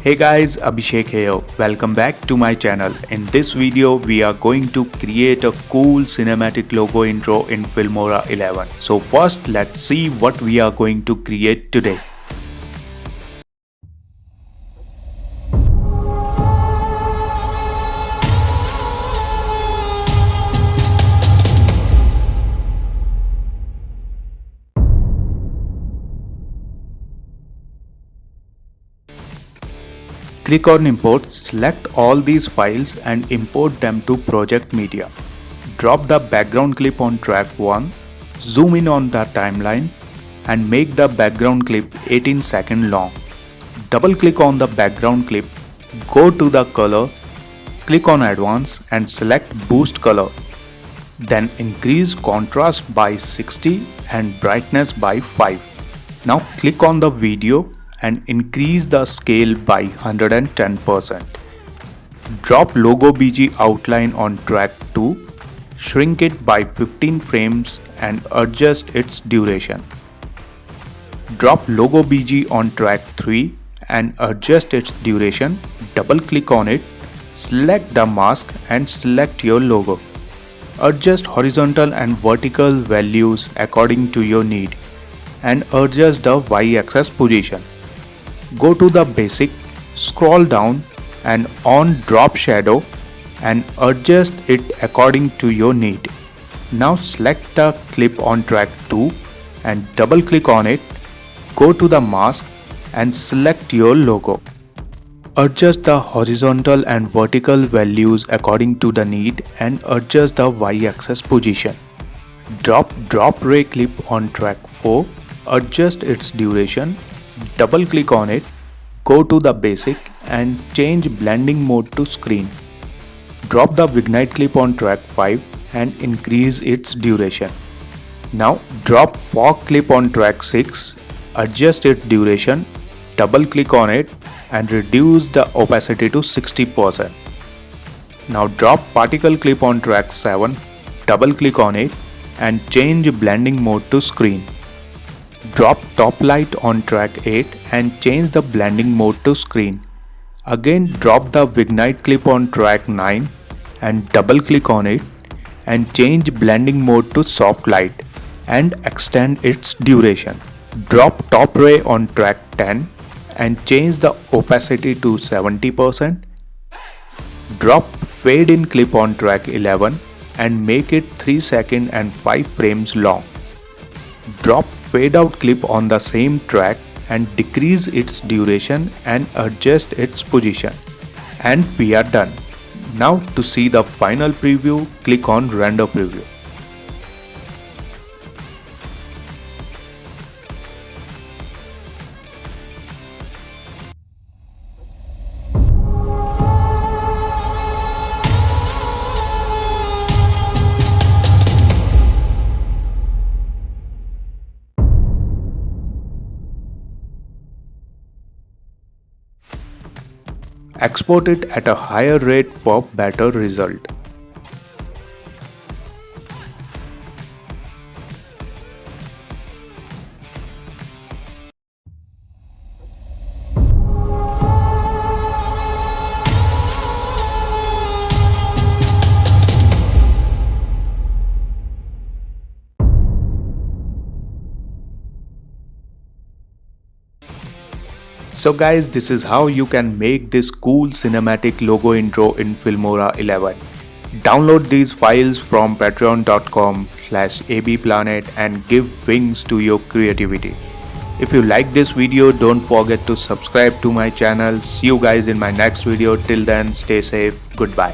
Hey guys, Abhishek here. Welcome back to my channel. In this video, we are going to create a cool cinematic logo intro in Filmora 11. So first, let's see what we are going to create today. Click on import, select all these files and import them to project media. Drop the background clip on track 1, zoom in on the timeline and make the background clip 18 seconds long. Double click on the background clip, go to the color, click on advanced and select boost color. Then increase contrast by 60 and brightness by 5. Now click on the video and increase the scale by 110%. Drop logo BG outline on track 2, shrink it by 15 frames and adjust its duration. Drop logo BG on track 3 and adjust its duration. Double click on it, select the mask and select your logo. Adjust horizontal and vertical values according to your need and adjust the y-axis position. Go to the basic, scroll down and on drop shadow and adjust it according to your need. Now select the clip on track 2 and double click on it. Go to the mask and select your logo. Adjust the horizontal and vertical values according to the need and adjust the y-axis position. Drop ray clip on track 4, adjust its duration. Double click on it, go to the basic and change blending mode to screen. Drop the Vignite clip on track 5 and increase its duration. Now drop fog clip on track 6, adjust its duration, double click on it and reduce the opacity to 60%. Now drop particle clip on track 7, double click on it and change blending mode to screen. Drop top light on track 8 and change the blending mode to screen. Again drop the Vignite clip on track 9 and double click on it and change blending mode to soft light and extend its duration. Drop top ray on track 10 and change the opacity to 70%. Drop fade in clip on track 11 and make it 3 seconds and 5 frames long. Drop fade out clip on the same track and decrease its duration and adjust its position. And we are done. Now to see the final preview, click on render preview. Export it at a higher rate for better result. So guys, this is how you can make this cool cinematic logo intro in Filmora 11. Download these files from patreon.com/abplanet and give wings to your creativity. If you like this video, don't forget to subscribe to my channel. See you guys in my next video. Till then, stay safe. Goodbye.